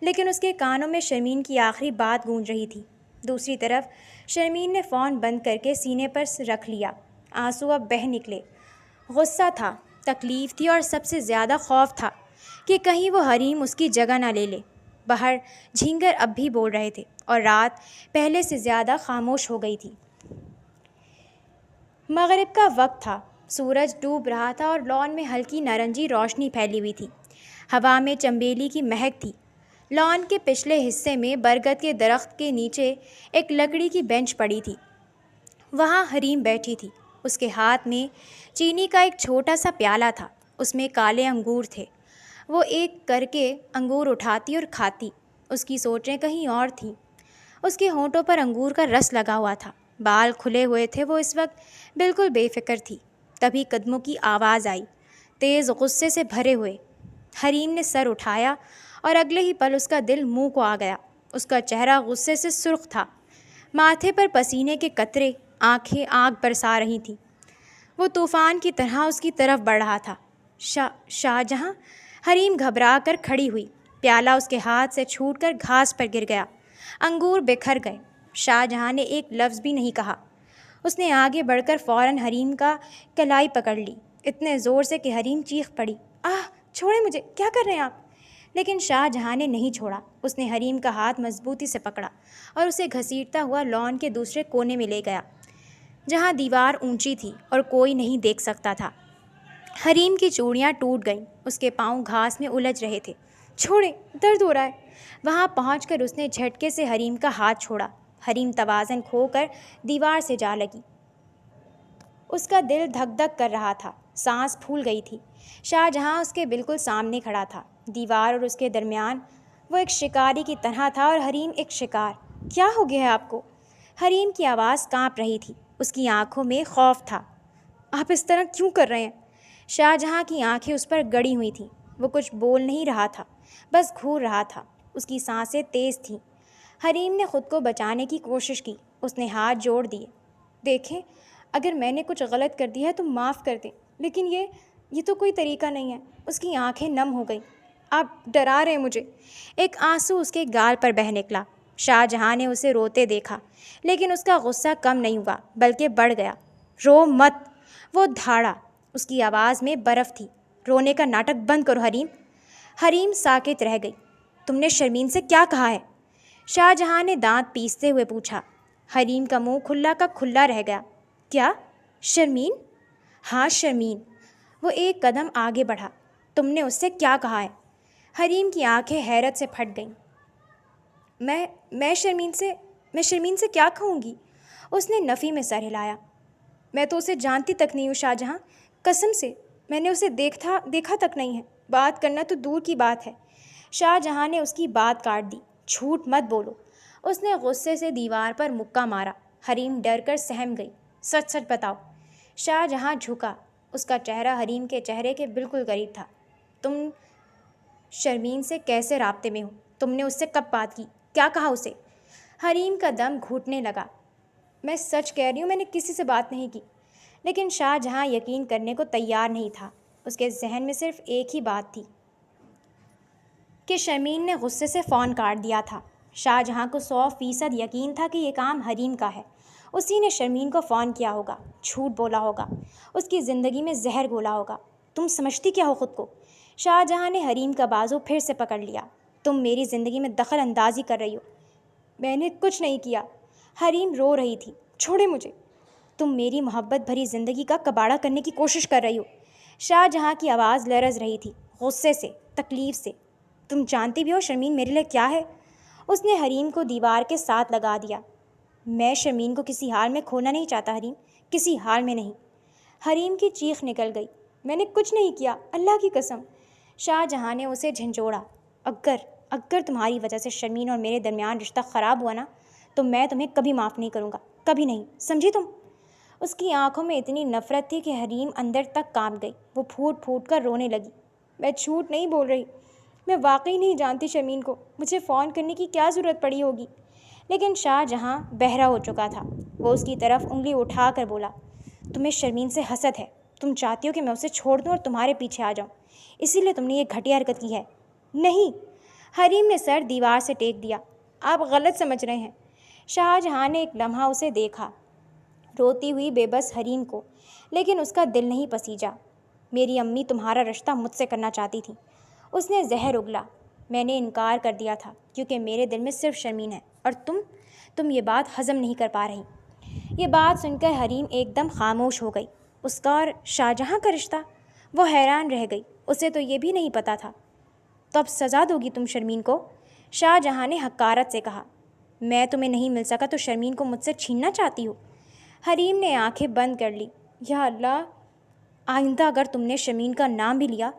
لیکن اس کے کانوں میں شرمین کی آخری بات گونج رہی تھی۔ دوسری طرف شرمین نے فون بند کر کے سینے پر رکھ لیا، آنسو اب بہہ نکلے۔ غصہ تھا، تکلیف تھی، اور سب سے زیادہ خوف تھا کہ کہیں وہ حریم اس کی جگہ نہ لے لے۔ باہر جھینگر اب بھی بول رہے تھے، اور رات پہلے سے زیادہ خاموش ہو گئی تھی۔ مغرب کا وقت تھا، سورج ڈوب رہا تھا اور لان میں ہلکی نارنجی روشنی پھیلی ہوئی تھی، ہوا میں چنبیلی کی مہک تھی۔ لان کے پچھلے حصے میں برگد کے درخت کے نیچے ایک لکڑی کی بینچ پڑی تھی، وہاں حریم بیٹھی تھی۔ اس کے ہاتھ میں چینی کا ایک چھوٹا سا پیالہ تھا، اس میں کالے انگور تھے۔ وہ ایک کر کے انگور اٹھاتی اور کھاتی، اس کی سوچیں کہیں اور تھیں۔ اس کے ہونٹوں پر انگور کا رس لگا ہوا تھا، بال کھلے ہوئے تھے، وہ اس وقت بالکل بے فکر تھی۔ تبھی قدموں کی آواز آئی، تیز غصے سے بھرے ہوئے۔ حریم نے سر اٹھایا اور اگلے ہی پل اس کا دل منہ کو آ گیا۔ اس کا چہرہ غصے سے سرخ تھا، ماتھے پر پسینے کے قطرے، آنکھیں آگ برسا رہی تھیں۔ وہ طوفان کی طرح اس کی طرف بڑھ رہا تھا۔ شاہ جہاں؟ حریم گھبرا کر کھڑی ہوئی، پیالہ اس کے ہاتھ سے چھوٹ کر گھاس پر گر گیا، انگور بکھر گئے۔ شاہ جہاں نے ایک لفظ بھی نہیں کہا۔ اس نے آگے بڑھ کر فوراً حریم کا کلائی پکڑ لی، اتنے زور سے کہ حریم چیخ پڑی، آہ چھوڑیں مجھے، کیا کر رہے ہیں آپ؟ لیکن شاہ جہاں نے نہیں چھوڑا۔ اس نے حریم کا ہاتھ مضبوطی سے پکڑا اور اسے گھسیٹتا ہوا لان کے دوسرے کونے میں لے گیا، جہاں دیوار اونچی تھی اور کوئی نہیں دیکھ سکتا تھا۔ حریم کی چوڑیاں ٹوٹ گئیں، اس کے پاؤں گھاس میں الجھ رہے تھے۔ چھوڑیں، درد ہو رہا ہے۔ وہاں پہنچ کر اس نے جھٹکے سے حریم کا ہاتھ چھوڑا۔ حریم توازن کھو کر دیوار سے جا لگی۔ اس کا دل دھک دھک کر رہا تھا، سانس پھول گئی تھی۔ شاہ جہاں اس کے بالکل سامنے کھڑا تھا، دیوار اور اس کے درمیان۔ وہ ایک شکاری کی طرح تھا اور حریم ایک شکار۔ کیا ہو گیا ہے آپ کو؟ حریم کی آواز کانپ رہی تھی، اس کی آنکھوں میں خوف تھا۔ آپ اس طرح کیوں کر رہے ہیں؟ شاہ جہاں کی آنکھیں اس پر گڑی ہوئی تھیں، وہ کچھ بول نہیں رہا تھا، بس گھور رہا تھا۔ اس کی سانسیں تیز تھیں۔ حریم نے خود کو بچانے کی کوشش کی، اس نے ہاتھ جوڑ دیے۔ دیکھیں، اگر میں نے کچھ غلط کر دیا ہے تو معاف کر دیں، لیکن یہ تو کوئی طریقہ نہیں ہے۔ اس کی آنکھیں نم ہو گئیں۔ آپ ڈرا رہے ہیں مجھے۔ ایک آنسو اس کے گال پر بہہ نکلا۔ شاہ جہاں نے اسے روتے دیکھا، لیکن اس کا غصہ کم نہیں ہوا بلکہ بڑھ گیا۔ رو مت، وہ دھاڑا۔ اس کی آواز میں برف تھی۔ رونے کا ناٹک بند کرو حریم۔ حریم ساکت رہ گئی۔ تم نے شرمین سے کیا کہا ہے؟ شاہ جہاں نے دانت پیستے ہوئے پوچھا۔ حریم کا منہ کھلا کا کھلا رہ گیا۔ کیا؟ شرمین؟ ہاں شرمین۔ وہ ایک قدم آگے بڑھا۔ تم نے اس سے کیا کہا ہے؟ حریم کی آنکھیں حیرت سے پھٹ گئیں۔ میں شرمین سے کیا کہوں گی؟ اس نے نفی میں سر ہلایا۔ میں تو اسے جانتی تک نہیں ہوں شاہ جہاں، قسم سے میں نے اسے دیکھا تک نہیں ہے، بات کرنا تو دور کی بات ہے۔ شاہ جہاں نے اس کی بات کاٹ دی۔ جھوٹ مت بولو۔ اس نے غصے سے دیوار پر مکہ مارا۔ حریم ڈر کر سہم گئی۔ سچ سچ بتاؤ۔ شاہ جہاں جھکا۔ اس کا چہرہ حریم کے چہرے کے بالکل قریب تھا۔ تم شرمین سے کیسے رابطے میں ہو؟ تم نے اس سے کب بات کی؟ کیا کہا اسے؟ حریم کا دم گھٹنے لگا۔ میں سچ کہہ رہی ہوں، میں نے کسی سے بات نہیں کی۔ لیکن شاہ جہاں یقین کرنے کو تیار نہیں تھا۔ اس کے ذہن میں صرف ایک ہی بات تھی کہ شرمین نے غصے سے فون کاٹ دیا تھا۔ شاہ جہاں کو 100% یقین تھا کہ یہ کام حریم کا ہے۔ اسی نے شرمین کو فون کیا ہوگا، جھوٹ بولا ہوگا، اس کی زندگی میں زہر گھولا ہوگا۔ تم سمجھتی کیا ہو خود کو؟ شاہ جہاں نے حریم کا بازو پھر سے پکڑ لیا۔ تم میری زندگی میں دخل اندازی کر رہی ہو۔ میں نے کچھ نہیں کیا۔ حریم رو رہی تھی۔ چھوڑے مجھے۔ تم میری محبت بھری زندگی کا کباڑہ کرنے کی کوشش کر رہی ہو۔ شاہ جہاں کی آواز لرز رہی تھی، غصے سے، تکلیف سے۔ تم جانتی بھی ہو شرمین میرے لیے کیا ہے؟ اس نے حریم کو دیوار کے ساتھ لگا دیا۔ میں شرمین کو کسی حال میں کھونا نہیں چاہتا حریم، کسی حال میں نہیں۔ حریم کی چیخ نکل گئی۔ میں نے کچھ نہیں کیا، اللہ کی قسم۔ شاہ جہاں نے اسے جھنجھوڑا۔ اگر تمہاری وجہ سے شرمین اور میرے درمیان رشتہ خراب ہوا نا، تو میں تمہیں کبھی معاف نہیں کروں گا، کبھی نہیں، سمجھی تم؟ اس کی آنکھوں میں اتنی نفرت تھی کہ حریم اندر تک کانپ گئی۔ وہ پھوٹ پھوٹ کر رونے لگی۔ میں جھوٹ نہیں بول رہی، میں واقعی نہیں جانتی شرمین کو، مجھے فون کرنے کی کیا ضرورت پڑی ہوگی؟ لیکن شاہ جہاں بہرا ہو چکا تھا۔ وہ اس کی طرف انگلی اٹھا کر بولا، تمہیں شرمین سے حسد ہے، تم چاہتی ہو کہ میں اسے چھوڑ دوں اور تمہارے پیچھے آ جاؤں، اسی لیے تم نے یہ گھٹیا حرکت کی ہے۔ نہیں۔ حریم نے سر دیوار سے ٹیک دیا۔ آپ غلط سمجھ رہے ہیں۔ شاہ جہاں نے ایک لمحہ اسے دیکھا، روتی ہوئی بے بس حریم کو، لیکن اس کا دل نہیں پسیجا۔ میری امی تمہارا رشتہ مجھ سے کرنا چاہتی تھی۔ اس نے زہر اگلا۔ میں نے انکار کر دیا تھا کیونکہ میرے دل میں صرف شرمین ہے، اور تم یہ بات ہضم نہیں کر پا رہی۔ یہ بات سن کر حریم ایک دم خاموش ہو گئی۔ اس کا اور شاہ جہاں کا رشتہ؟ وہ حیران رہ گئی، اسے تو یہ بھی نہیں پتہ تھا۔ تو اب سزا دو گی تم شرمین کو؟ شاہ جہاں نے حقارت سے کہا۔ میں تمہیں نہیں مل سکا تو شرمین کو مجھ سے چھیننا چاہتی ہو؟ حریم نے آنکھیں بند کر لی۔ یا اللہ، آئندہ اگر تم نے شرمین کا نام بھی لیا،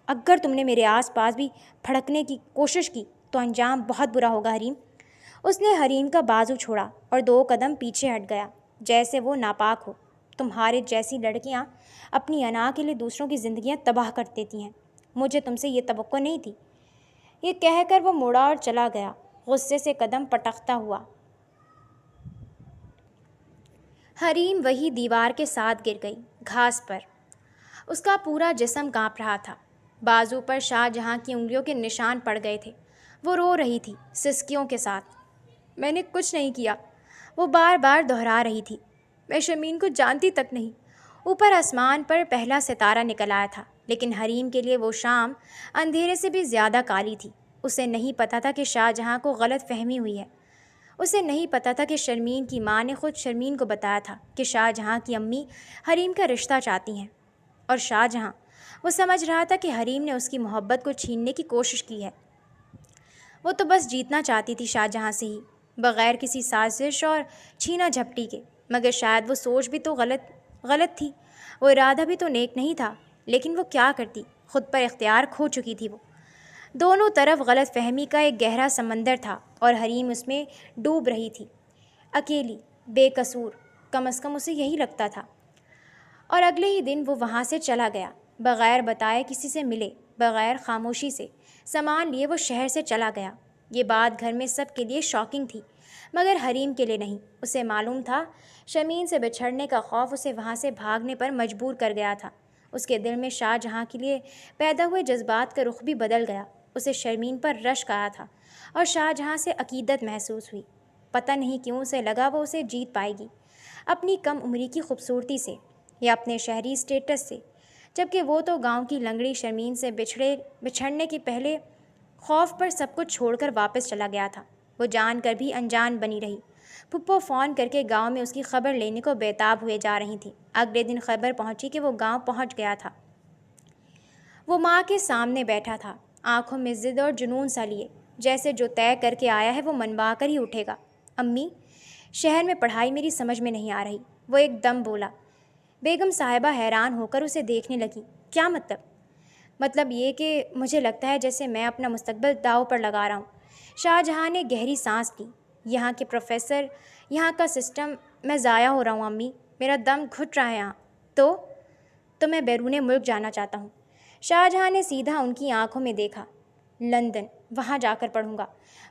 اگر تم نے میرے آس پاس بھی پھڑکنے کی کوشش کی، تو انجام بہت برا ہوگا حریم۔ اس نے حریم کا بازو چھوڑا اور 2 قدم پیچھے ہٹ گیا، جیسے وہ ناپاک ہو۔ تمہارے جیسی لڑکیاں اپنی انا کے لیے دوسروں کی زندگیاں تباہ کر دیتی ہیں، مجھے تم سے یہ توقع نہیں تھی۔ یہ کہہ کر وہ مڑا اور چلا گیا، غصے سے قدم پٹکتا ہوا۔ حریم وہی دیوار کے ساتھ گر گئی، گھاس پر۔ اس کا پورا جسم کانپ رہا تھا۔ بازو پر شاہ جہاں کی انگلیوں کے نشان پڑ گئے تھے۔ وہ رو رہی تھی، سسکیوں کے ساتھ۔ میں نے کچھ نہیں کیا، وہ بار بار دہرا رہی تھی۔ میں شرمین کو جانتی تک نہیں۔ اوپر آسمان پر پہلا ستارہ نکل آیا تھا، لیکن حریم کے لیے وہ شام اندھیرے سے بھی زیادہ کالی تھی۔ اسے نہیں پتہ تھا کہ شاہ جہاں کو غلط فہمی ہوئی ہے۔ اسے نہیں پتہ تھا کہ شرمین کی ماں نے خود شرمین کو بتایا تھا کہ شاہ جہاں کی امی حریم کا رشتہ چاہتی ہیں، اور شاہ جہاں، وہ سمجھ رہا تھا کہ حریم نے اس کی محبت کو چھیننے کی کوشش کی ہے۔ وہ تو بس جیتنا چاہتی تھی شاہ جہاں سے ہی، بغیر کسی سازش اور چھینا جھپٹی کے۔ مگر شاید وہ سوچ بھی تو غلط تھی، وہ ارادہ بھی تو نیک نہیں تھا، لیکن وہ کیا کرتی؟ خود پر اختیار کھو چکی تھی وہ۔ دونوں طرف غلط فہمی کا ایک گہرا سمندر تھا، اور حریم اس میں ڈوب رہی تھی، اکیلی، بے قصور، کم از کم اسے یہی لگتا تھا۔ اور اگلے ہی دن وہ وہاں سے چلا گیا، بغیر بتائے کسی سے ملے، بغیر خاموشی سے سامان لیے وہ شہر سے چلا گیا۔ یہ بات گھر میں سب کے لیے شاکنگ تھی، مگر حریم کے لیے نہیں۔ اسے معلوم تھا شرمین سے بچھڑنے کا خوف اسے وہاں سے بھاگنے پر مجبور کر گیا تھا۔ اس کے دل میں شاہ جہاں کے لیے پیدا ہوئے جذبات کا رخ بھی بدل گیا۔ اسے شرمین پر رشک آیا تھا، اور شاہ جہاں سے عقیدت محسوس ہوئی۔ پتہ نہیں کیوں اسے لگا وہ اسے جیت پائے گی، اپنی کم عمری کی خوبصورتی سے یا اپنے شہری اسٹیٹس سے، جبکہ وہ تو گاؤں کی لنگڑی شرمین سے بچھڑنے کے پہلے خوف پر سب کچھ چھوڑ کر واپس چلا گیا تھا۔ وہ جان کر بھی انجان بنی رہی۔ پھپھو فون کر کے گاؤں میں اس کی خبر لینے کو بےتاب ہوئے جا رہی تھیں۔ اگلے دن خبر پہنچی کہ وہ گاؤں پہنچ گیا تھا۔ وہ ماں کے سامنے بیٹھا تھا، آنکھوں میں ضد اور جنون سا لیے، جیسے جو طے کر کے آیا ہے وہ منوا کر ہی اٹھے گا۔ امی، شہر میں پڑھائی میری سمجھ میں نہیں آ رہی، وہ ایک دم بولا۔ بیگم صاحبہ حیران ہو کر اسے دیکھنے لگی۔ کیا مطلب؟ مطلب یہ کہ مجھے لگتا ہے جیسے میں اپنا مستقبل داؤ پر لگا رہا ہوں۔ شاہ جہاں نے گہری سانس لی۔ یہاں کے پروفیسر، یہاں کا سسٹم، میں ضائع ہو رہا ہوں امی، میرا دم گھٹ رہا ہے یہاں۔ تو میں بیرون ملک جانا چاہتا ہوں۔ شاہ جہاں نے سیدھا ان کی آنکھوں میں دیکھا۔ لندن، وہاں جا کر پڑھوں گا،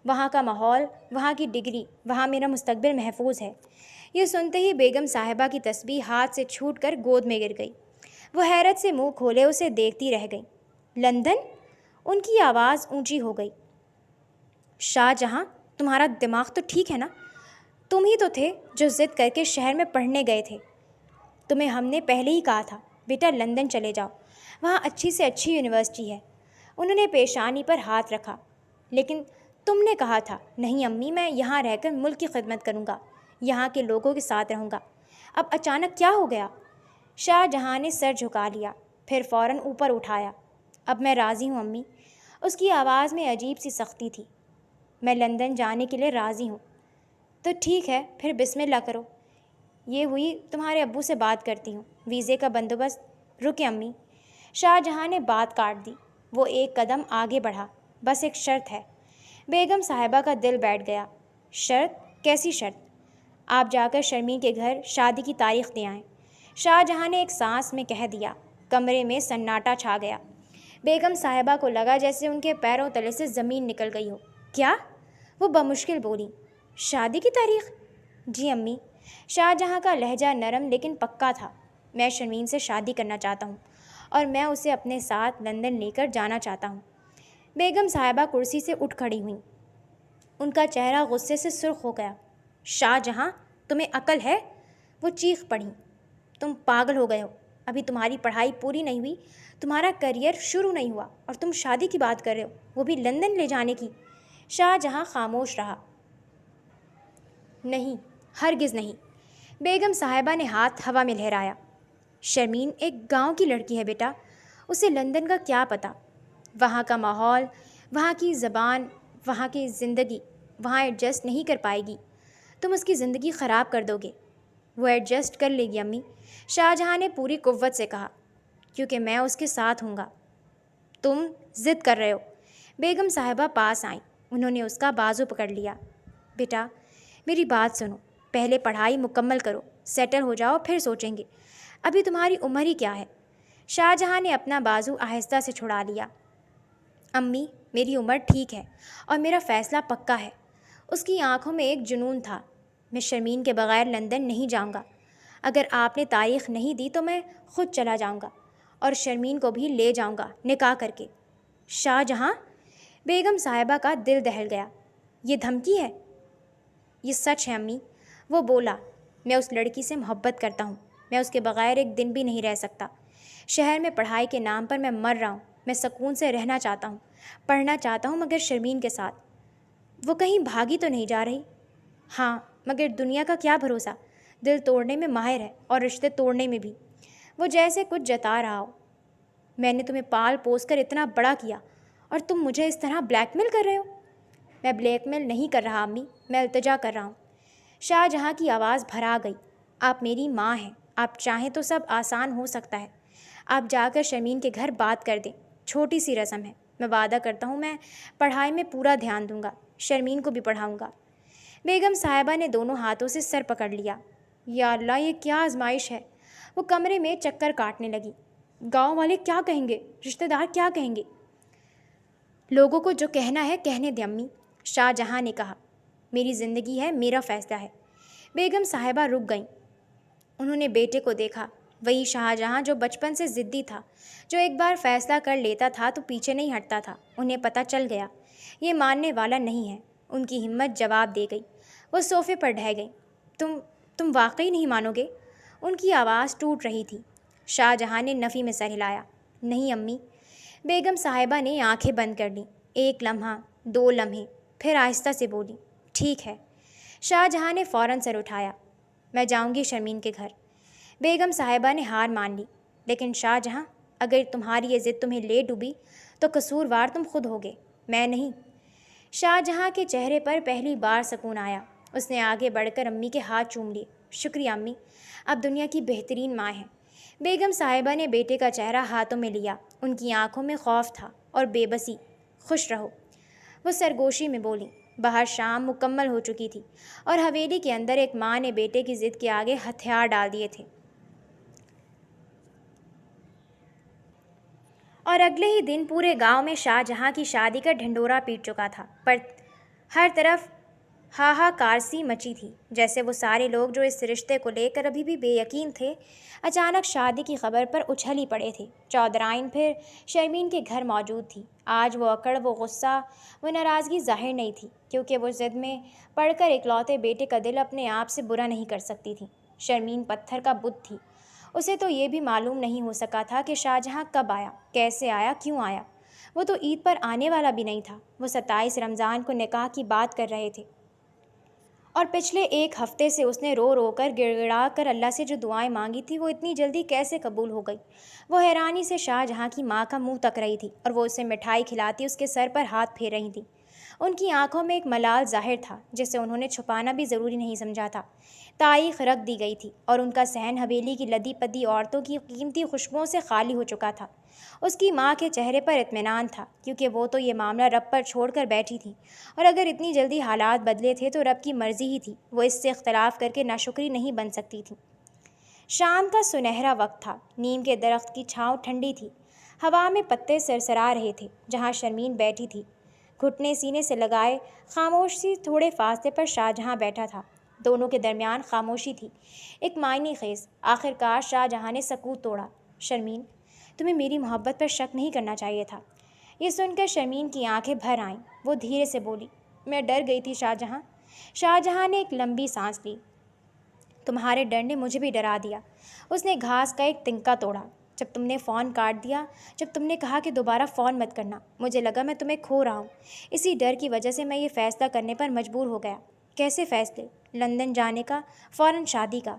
وہاں کا ماحول، وہاں کی ڈگری، وہاں میرا مستقبل محفوظ ہے۔ یہ سنتے ہی بیگم صاحبہ کی تسبیح ہاتھ سے چھوٹ کر گود میں گر گئی۔ وہ حیرت سے منہ کھولے اسے دیکھتی رہ گئی۔ لندن؟ ان کی آواز اونچی ہو گئی۔ شاہ جہاں، تمہارا دماغ تو ٹھیک ہے نا؟ تم ہی تو تھے جو ضد کر کے شہر میں پڑھنے گئے تھے۔ تمہیں ہم نے پہلے ہی کہا تھا بیٹا لندن چلے جاؤ، وہاں اچھی سے اچھی یونیورسٹی ہے۔ انہوں نے پیشانی پر ہاتھ رکھا۔ لیکن تم نے کہا تھا نہیں امی، میں یہاں رہ کر ملک کی خدمت کروں گا، یہاں کے لوگوں کے ساتھ رہوں گا۔ اب اچانک کیا ہو گیا؟ شاہ جہاں نے سر جھکا لیا، پھر فوراً اوپر اٹھایا۔ اب میں راضی ہوں امی۔ اس کی آواز میں عجیب سی سختی تھی۔ میں لندن جانے کے لیے راضی ہوں۔ تو ٹھیک ہے، پھر بسم اللہ کرو۔ یہ ہوئی تمہارے ابو سے بات کرتی ہوں، ویزے کا بندوبست۔ رکے امی، شاہ جہاں نے بات کاٹ دی۔ وہ ایک قدم آگے بڑھا۔ بس ایک شرط ہے۔ بیگم صاحبہ کا دل بیٹھ گیا۔ شرط؟ کیسی شرط؟ آپ جا کر شرمین کے گھر شادی کی تاریخ دے آئیں۔ شاہ جہاں نے ایک سانس میں کہہ دیا۔ کمرے میں سناٹا چھا گیا۔ بیگم صاحبہ کو لگا جیسے ان کے پیروں تلے سے زمین نکل گئی ہو۔ کیا؟ وہ بمشکل بولی۔ شادی کی تاریخ؟ جی امی۔ شاہ جہاں کا لہجہ نرم لیکن پکا تھا۔ میں شرمین سے شادی کرنا چاہتا ہوں اور میں اسے اپنے ساتھ لندن لے کر جانا چاہتا ہوں۔ بیگم صاحبہ کرسی سے اٹھ کھڑی ہوئیں۔ ان کا چہرہ غصے سے سرخ ہو گیا۔ شاہ جہاں، تمہیں عقل ہے؟ وہ چیخ پڑیں۔ تم پاگل ہو گئے ہو، ابھی تمہاری پڑھائی پوری نہیں ہوئی، تمہارا کریئر شروع نہیں ہوا اور تم شادی کی بات کر رہے ہو، وہ بھی لندن لے جانے کی۔ شاہ جہاں خاموش رہا۔ نہیں، ہرگز نہیں۔ بیگم صاحبہ نے ہاتھ ہوا میں لہرایا۔ شرمین ایک گاؤں کی لڑکی ہے بیٹا، اسے لندن کا کیا پتہ؟ وہاں کا ماحول، وہاں کی زبان، وہاں کی زندگی، وہاں ایڈجسٹ نہیں کر پائے گی۔ تم اس کی زندگی خراب کر دو گے۔ وہ ایڈجسٹ کر لے گی امی، شاہ جہاں نے پوری قوت سے کہا، کیونکہ میں اس کے ساتھ ہوں گا۔ تم ضد کر رہے ہو۔ بیگم صاحبہ پاس آئیں۔ انہوں نے اس کا بازو پکڑ لیا۔ بیٹا میری بات سنو، پہلے پڑھائی مکمل کرو، سیٹل ہو جاؤ، پھر سوچیں گے۔ ابھی تمہاری عمر ہی کیا ہے؟ شاہ جہاں نے اپنا بازو آہستہ سے چھڑا لیا۔ امی میری عمر ٹھیک ہے اور میرا فیصلہ پکا ہے۔ اس کی آنکھوں میں ایک جنون تھا۔ میں شرمین کے بغیر لندن نہیں جاؤں گا۔ اگر آپ نے تاریخ نہیں دی تو میں خود چلا جاؤں گا اور شرمین کو بھی لے جاؤں گا نکاح کر کے۔ شاہ جہاں، بیگم صاحبہ کا دل دہل گیا۔ یہ دھمکی ہے؟ یہ سچ ہے امی۔ وہ بولا، میں اس لڑکی سے محبت کرتا ہوں، میں اس کے بغیر ایک دن بھی نہیں رہ سکتا۔ شہر میں پڑھائی کے نام پر میں مر رہا ہوں، میں سکون سے رہنا چاہتا ہوں، پڑھنا چاہتا ہوں مگر شرمین کے ساتھ۔ وہ کہیں بھاگی تو نہیں جا رہی؟ ہاں، مگر دنیا کا کیا بھروسہ، دل توڑنے میں ماہر ہے اور رشتے توڑنے میں بھی۔ وہ جیسے کچھ جتا رہا ہو۔ میں نے تمہیں پال پوس کر اتنا بڑا کیا اور تم مجھے اس طرح بلیک میل کر رہے ہو؟ میں بلیک میل نہیں کر رہا امی، میں التجا کر رہا ہوں۔ شاہ جہاں کی آواز بھرا گئی۔ آپ میری ماں ہیں، آپ چاہیں تو سب آسان ہو سکتا ہے۔ آپ جا کر شرمین کے گھر بات کر دیں، چھوٹی سی رسم ہے۔ میں وعدہ کرتا ہوں میں پڑھائی میں پورا دھیان دوں گا، شرمین کو بھی پڑھاؤں گا۔ بیگم صاحبہ نے دونوں ہاتھوں سے سر پکڑ لیا۔ یا اللہ، یہ کیا آزمائش ہے؟ وہ کمرے میں چکر کاٹنے لگی۔ گاؤں والے کیا کہیں گے؟ رشتہ دار کیا کہیں گے؟ لوگوں کو جو کہنا ہے کہنے دیں امی، شاہ جہاں نے کہا۔ میری زندگی ہے، میرا فیصلہ ہے۔ بیگم صاحبہ رک گئیں۔ انہوں نے بیٹے کو دیکھا، وہی شاہ جہاں جو بچپن سے ضدی تھا، جو ایک بار فیصلہ کر لیتا تھا تو پیچھے نہیں ہٹتا تھا۔ انہیں پتہ چل گیا یہ ماننے والا نہیں ہے۔ ان کی ہمت جواب دے گئی۔ وہ صوفے پر ڈھہ گئی۔ تم واقعی نہیں مانو گے؟ ان کی آواز ٹوٹ رہی تھی۔ شاہ جہاں نے نفی میں سر ہلایا۔ نہیں امی۔ بیگم صاحبہ نے آنکھیں بند کر لیں۔ ایک لمحہ، 2 لمحے، پھر آہستہ سے بولی، ٹھیک ہے۔ شاہ جہاں نے فوراً سر اٹھایا۔ میں جاؤں گی شرمین کے گھر۔ بیگم صاحبہ نے ہار مان لی۔ لیکن شاہ جہاں، اگر تمہاری یہ ضد تمہیں لے ڈوبی تو قصوروار تم خود ہوگے، میں نہیں۔ شاہ جہاں کے چہرے پر پہلی بار سکون آیا۔ اس نے آگے بڑھ کر امی کے ہاتھ چوم لیے۔ شکریہ امی، اب دنیا کی بہترین ماں ہیں۔ بیگم صاحبہ نے بیٹے کا چہرہ ہاتھوں میں لیا۔ ان کی آنکھوں میں خوف تھا اور بے بسی۔ خوش رہو، وہ سرگوشی میں بولی۔ باہر شام مکمل ہو چکی تھی اور حویلی کے اندر ایک ماں نے بیٹے کی ضد کے آگے ہتھیار ڈال دیے تھے۔ اور اگلے ہی دن پورے گاؤں میں شاہ جہاں کی شادی کا ڈھنڈورا پیٹ چکا تھا، پر ہر طرف ہاہاکار سی مچی تھی، جیسے وہ سارے لوگ جو اس رشتے کو لے کر ابھی بھی بے یقین تھے، اچانک شادی کی خبر پر اچھل ہی پڑے تھے۔ چودرائن پھر شرمین کے گھر موجود تھی۔ آج وہ اکڑ، وہ غصہ، وہ ناراضگی ظاہر نہیں تھی، کیونکہ وہ ضد میں پڑھ کر اکلوتے بیٹے کا دل اپنے آپ سے برا نہیں کر سکتی تھی۔ شرمین پتھر کا بت تھی۔ اسے تو یہ بھی معلوم نہیں ہو سکا تھا کہ شاہ جہاں کب آیا، کیسے آیا، کیوں آیا۔ وہ تو عید پر آنے والا بھی نہیں تھا۔ وہ 27 رمضان کو نکاح کی بات کر رہے تھے اور پچھلے ایک ہفتے سے اس نے رو رو کر، گڑ گڑا کر اللہ سے جو دعائیں مانگی تھی وہ اتنی جلدی کیسے قبول ہو گئی۔ وہ حیرانی سے شاہ جہاں کی ماں کا منہ تک رہی تھی اور وہ اسے مٹھائی کھلاتی اس کے سر پر ہاتھ پھیر رہی تھی۔ ان کی آنکھوں میں ایک ملال ظاہر تھا جسے انہوں نے چھپانا بھی ضروری نہیں سمجھا تھا۔ تاریخ رکھ دی گئی تھی اور ان کا صحن حویلی کی لدی پدی عورتوں کی قیمتی خوشبوؤں سے خالی ہو چکا تھا۔ اس کی ماں کے چہرے پر اطمینان تھا، کیونکہ وہ تو یہ معاملہ رب پر چھوڑ کر بیٹھی تھی، اور اگر اتنی جلدی حالات بدلے تھے تو رب کی مرضی ہی تھی، وہ اس سے اختلاف کر کے ناشکری نہیں بن سکتی تھی۔ شام کا سنہرا وقت تھا۔ نیم کے درخت کی چھاؤں ٹھنڈی تھی۔ ہوا میں پتے سرسرا رہے تھے۔ جہاں شرمین بیٹھی تھی، گھٹنے سینے سے لگائے، خاموش سی، تھوڑے فاصلے پر شاہ جہاں بیٹھا تھا۔ دونوں کے درمیان خاموشی تھی، ایک معنی خیز۔ آخر کار شاہ جہاں نے سکوت توڑا۔ شرمین، تمہیں میری محبت پر شک نہیں کرنا چاہیے تھا۔ یہ سن کر شرمین کی آنکھیں بھر آئیں۔ وہ دھیرے سے بولی، میں ڈر گئی تھی شاہ جہاں۔ شاہ جہاں نے ایک لمبی سانس لی۔ تمہارے ڈر نے مجھے بھی ڈرا دیا۔ اس نے گھاس کا ایک تنکا توڑا۔ جب تم نے فون کاٹ دیا، جب تم نے کہا کہ دوبارہ فون مت کرنا، مجھے لگا میں تمہیں کھو رہا ہوں۔ اسی ڈر کی وجہ سے میں یہ فیصلہ کرنے پر مجبور ہو گیا۔ کیسے فیصلے؟ لندن جانے کا، فوراً شادی کا۔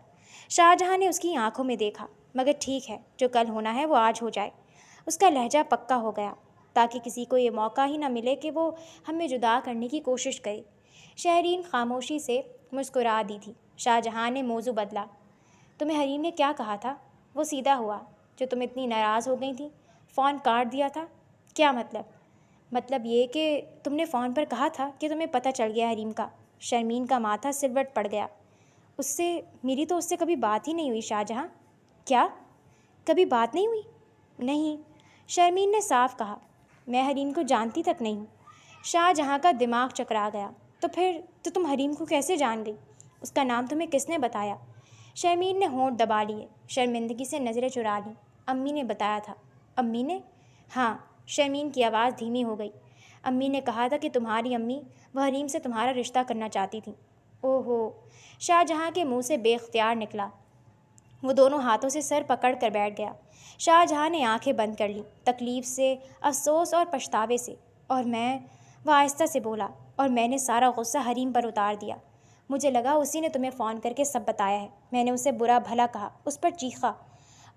شاہ جہاں نے اس کی آنکھوں میں دیکھا۔ مگر ٹھیک ہے، جو کل ہونا ہے وہ آج ہو جائے۔ اس کا لہجہ پکا ہو گیا، تاکہ کسی کو یہ موقع ہی نہ ملے کہ وہ ہمیں جدا کرنے کی کوشش کرے۔ شہرین خاموشی سے مسکرا دی تھی۔ شاہ جہاں نے موضوع بدلا۔ تمہیں حریم نے کیا کہا تھا؟ وہ سیدھا ہوا۔ جو تم اتنی ناراض ہو گئی تھیں، فون کاٹ دیا تھا۔ کیا مطلب؟ مطلب یہ کہ تم نے فون پر کہا تھا کہ تمہیں پتہ چل گیا حریم کا۔ شرمین کا ماتھا سلوٹ پڑ گیا۔ میری تو اس سے کبھی بات ہی نہیں ہوئی شاہ جہاں۔ کیا؟ کبھی بات نہیں ہوئی؟ نہیں، شرمین نے صاف کہا۔ میں حریم کو جانتی تک نہیں ہوں۔ شاہ جہاں کا دماغ چکرا گیا۔ تو تم حریم کو کیسے جان گئی؟ اس کا نام تمہیں کس نے بتایا؟ شرمین نے ہونٹ دبا لیے، شرمندگی سے نظریں چرا لیں۔ امی نے بتایا تھا۔ امی نے؟ ہاں۔ شرمین کی آواز دھیمی ہو گئی۔ امی نے کہا تھا کہ تمہاری امی، وہ حریم سے تمہارا رشتہ کرنا چاہتی تھیں۔ اوہ ہو، شاہ جہاں کے منہ سے بے اختیار نکلا۔ وہ دونوں ہاتھوں سے سر پکڑ کر بیٹھ گیا۔ شاہ جہاں نے آنکھیں بند کر لیں، تکلیف سے، افسوس اور پچھتاوے سے۔ وہ آہستہ سے بولا، اور میں نے سارا غصہ حریم پر اتار دیا۔ مجھے لگا اسی نے تمہیں فون کر کے سب بتایا ہے۔ میں نے اسے برا بھلا کہا، اس پر چیخا۔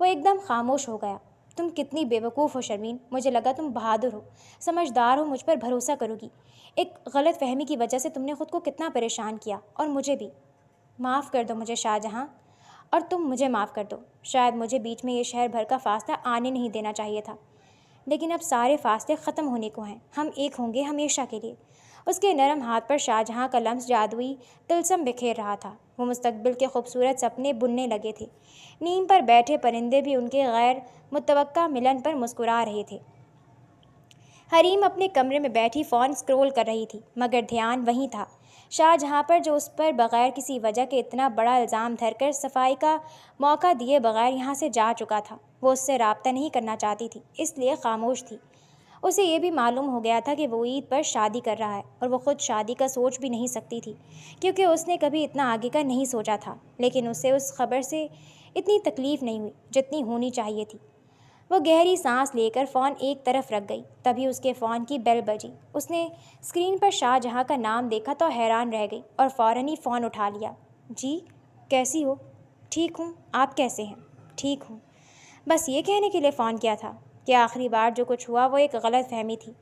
وہ ایک دم خاموش ہو گیا۔ تم کتنی بے وقوف ہو شرمین، مجھے لگا تم بہادر ہو، سمجھدار ہو، مجھ پر بھروسہ کرو گی۔ ایک غلط فہمی کی وجہ سے تم نے خود کو کتنا پریشان کیا، اور مجھے بھی۔ معاف کر دو مجھے شاہ جہاں، اور تم مجھے معاف کر دو۔ شاید مجھے بیچ میں یہ شہر بھر کا فاصلہ آنے نہیں دینا چاہیے تھا، لیکن اب سارے فاصلے ختم ہونے کو ہیں۔ ہم ایک ہوں گے ہمیشہ کے لیے۔ اس کے نرم ہاتھ پر شاہ جہاں کا لمس جادوئی طلسم بکھیر رہا تھا۔ وہ مستقبل کے خوبصورت سپنے بننے لگے تھے۔ نیم پر بیٹھے پرندے بھی ان کے غیر متوقع ملن پر مسکرا رہے تھے۔ حریم اپنے کمرے میں بیٹھی فون اسکرول کر رہی تھی، مگر دھیان وہیں تھا، شاہ جہاں پر، جو اس پر بغیر کسی وجہ کے اتنا بڑا الزام دھر کر صفائی کا موقع دیے بغیر یہاں سے جا چکا تھا۔ وہ اس سے رابطہ نہیں کرنا چاہتی تھی، اس لیے خاموش تھی۔ اسے یہ بھی معلوم ہو گیا تھا کہ وہ عید پر شادی کر رہا ہے، اور وہ خود شادی کا سوچ بھی نہیں سکتی تھی، کیونکہ اس نے کبھی اتنا آگے کا نہیں سوچا تھا۔ لیکن اسے اس خبر سے اتنی تکلیف نہیں ہوئی جتنی ہونی چاہیے تھی۔ وہ گہری سانس لے کر فون ایک طرف رکھ گئی۔ تبھی اس کے فون کی بیل بجی۔ اس نے اسکرین پر شاہ جہاں کا نام دیکھا تو حیران رہ گئی، اور فوراً ہی فون اٹھا لیا۔ جی، کیسی ہو؟ ٹھیک ہوں، آپ کیسے ہیں؟ ٹھیک ہوں۔ بس یہ کہنے کے لیے فون کیا تھا کہ آخری بار جو کچھ ہوا وہ ایک غلط فہمی تھی۔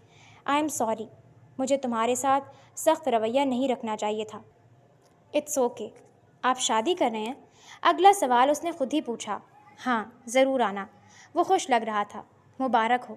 آئی ایم سوری، مجھے تمہارے ساتھ سخت رویہ نہیں رکھنا چاہیے تھا۔ It's okay. آپ شادی کر رہے ہیں؟ اگلا سوال اس نے خود ہی پوچھا۔ ہاں، ضرور آنا۔ وہ خوش لگ رہا تھا۔ مبارک ہو۔